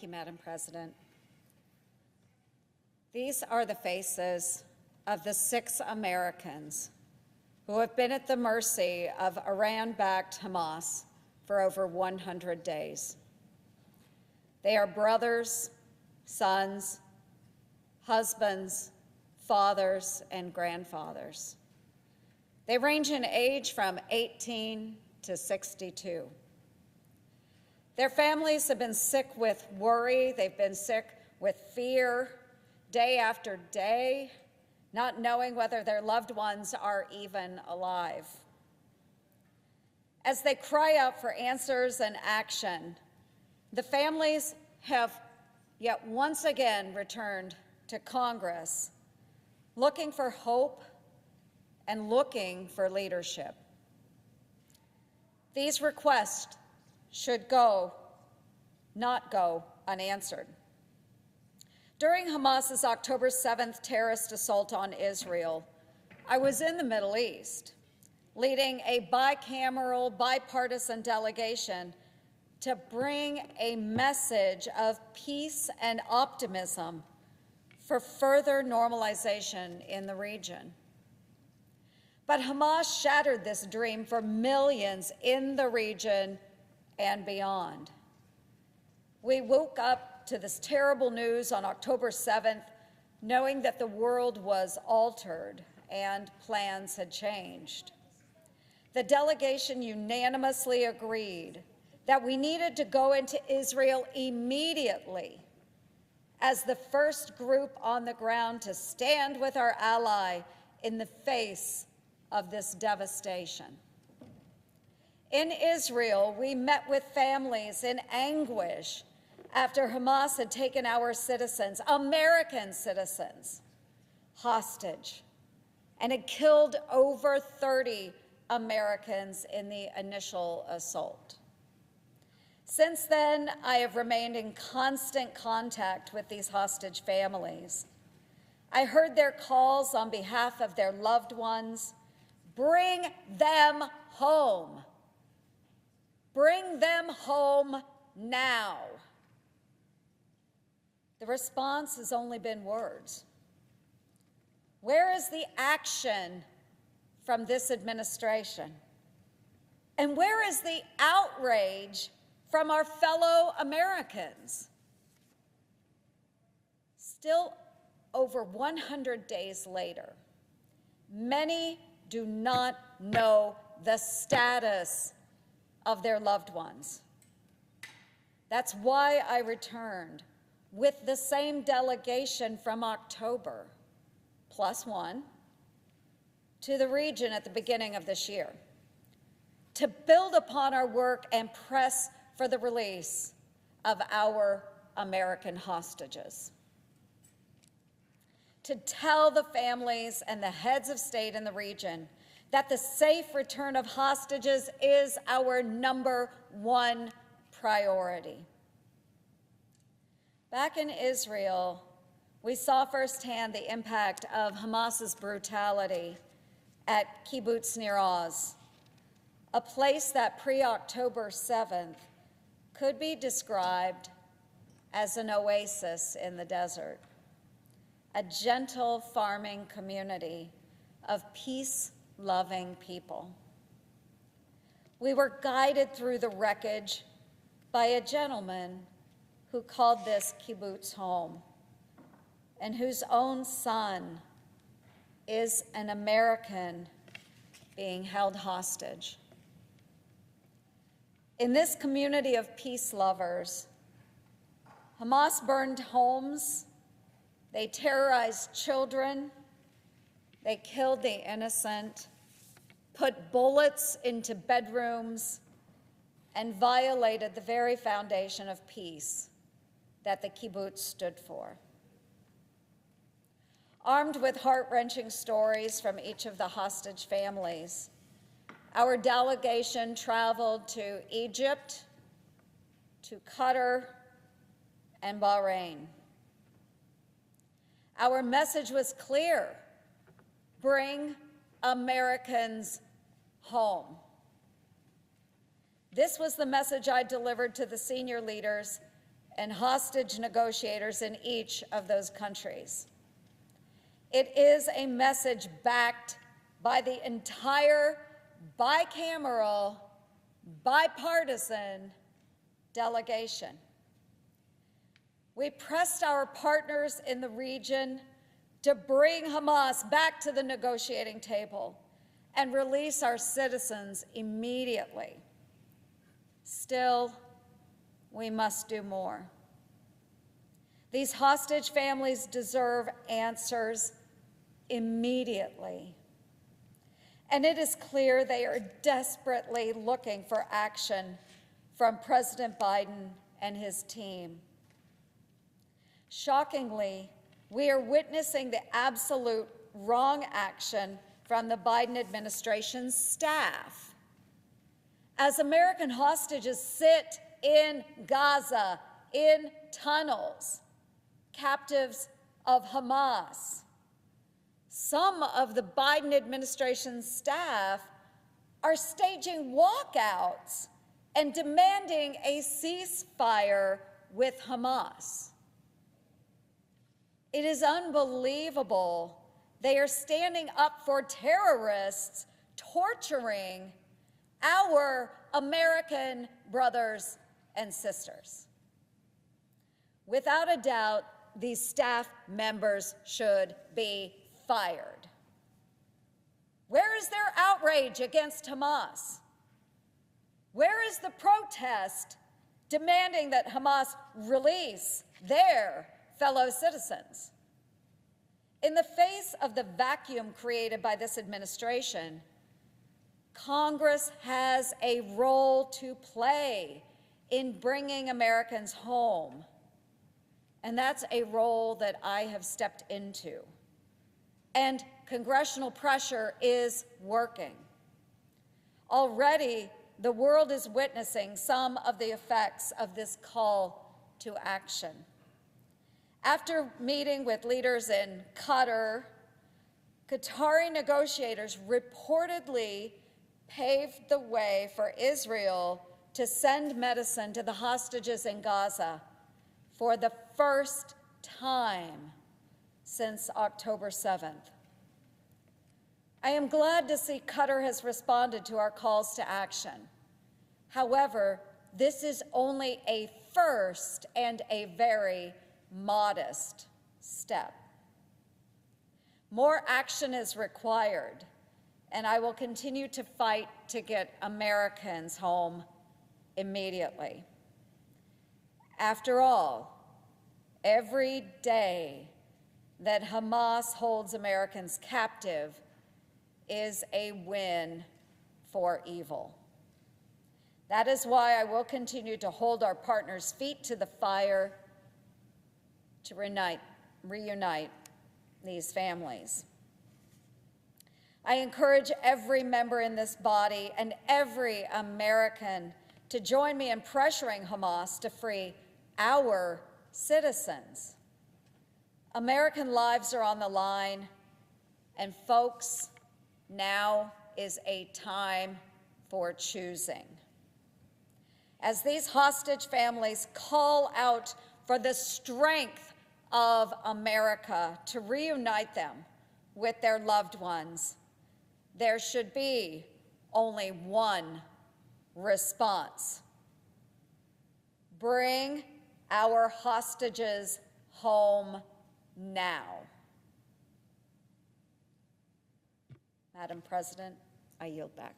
Thank you, Madam President. These are the faces of the 6 Americans who have been at the mercy of Iran-backed Hamas for over 100 days. They are brothers, sons, husbands, fathers, and grandfathers. They range in age from 18 to 62. Their families have been sick with worry. They've been sick with fear day after day, not knowing whether their loved ones are even alive. As they cry out for answers and action, the families have yet once again returned to Congress looking for hope and looking for leadership. These requests should not go unanswered. During Hamas's October 7th terrorist assault on Israel, I was in the Middle East, leading a bicameral, bipartisan delegation to bring a message of peace and optimism for further normalization in the region. But Hamas shattered this dream for millions in the region and beyond. We woke up to this terrible news on October 7th, knowing that the world was altered and plans had changed. The delegation unanimously agreed that we needed to go into Israel immediately as the first group on the ground to stand with our ally in the face of this devastation. In Israel, we met with families in anguish after Hamas had taken our citizens, American citizens, hostage and had killed over 30 Americans in the initial assault. Since then, I have remained in constant contact with these hostage families. I heard their calls on behalf of their loved ones. Bring them home. Bring them home now. The response has only been words. Where is the action from this administration? And where is the outrage from our fellow Americans? Still, over 100 days later, many do not know the status of their loved ones. That's why I returned with the same delegation from October, +1, to the region at the beginning of this year, to build upon our work and press for the release of our American hostages. To tell the families and the heads of state in the region that the safe return of hostages is our #1 priority. Back in Israel, we saw firsthand the impact of Hamas's brutality at Kibbutz Nir Oz, a place that pre-October 7th could be described as an oasis in the desert, a gentle farming community of peace-loving people. We were guided through the wreckage by a gentleman who called this kibbutz home and whose own son is an American being held hostage. In this community of peace lovers, Hamas burned homes, they terrorized children, they killed the innocent, put bullets into bedrooms, and violated the very foundation of peace that the kibbutz stood for. Armed with heart-wrenching stories from each of the hostage families, our delegation traveled to Egypt, to Qatar, and Bahrain. Our message was clear: bring Americans home. This was the message I delivered to the senior leaders and hostage negotiators in each of those countries. It is a message backed by the entire bicameral, bipartisan delegation. We pressed our partners in the region to bring Hamas back to the negotiating table and release our citizens immediately. Still, we must do more. These hostage families deserve answers immediately. And it is clear they are desperately looking for action from President Biden and his team. Shockingly, we are witnessing the absolute wrong action from the Biden administration's staff. As American hostages sit in Gaza, in tunnels, captives of Hamas, some of the Biden administration's staff are staging walkouts and demanding a ceasefire with Hamas. It is unbelievable. They are standing up for terrorists torturing our American brothers and sisters. Without a doubt, these staff members should be fired. Where is their outrage against Hamas? Where is the protest demanding that Hamas release their fellow citizens? In the face of the vacuum created by this administration, Congress has a role to play in bringing Americans home. And that's a role that I have stepped into. And congressional pressure is working. Already, the world is witnessing some of the effects of this call to action. After meeting with leaders in Qatar, Qatari negotiators reportedly paved the way for Israel to send medicine to the hostages in Gaza for the first time since October 7th. I am glad to see Qatar has responded to our calls to action. However, this is only a first and a very modest step. More action is required, and I will continue to fight to get Americans home immediately. After all, every day that Hamas holds Americans captive is a win for evil. That is why I will continue to hold our partners' feet to the fire to reunite these families. I encourage every member in this body and every American to join me in pressuring Hamas to free our citizens. American lives are on the line, and folks, now is a time for choosing. As these hostage families call out for the strength of America to reunite them with their loved ones, there should be only one response. Bring our hostages home now. Madam President, I yield back.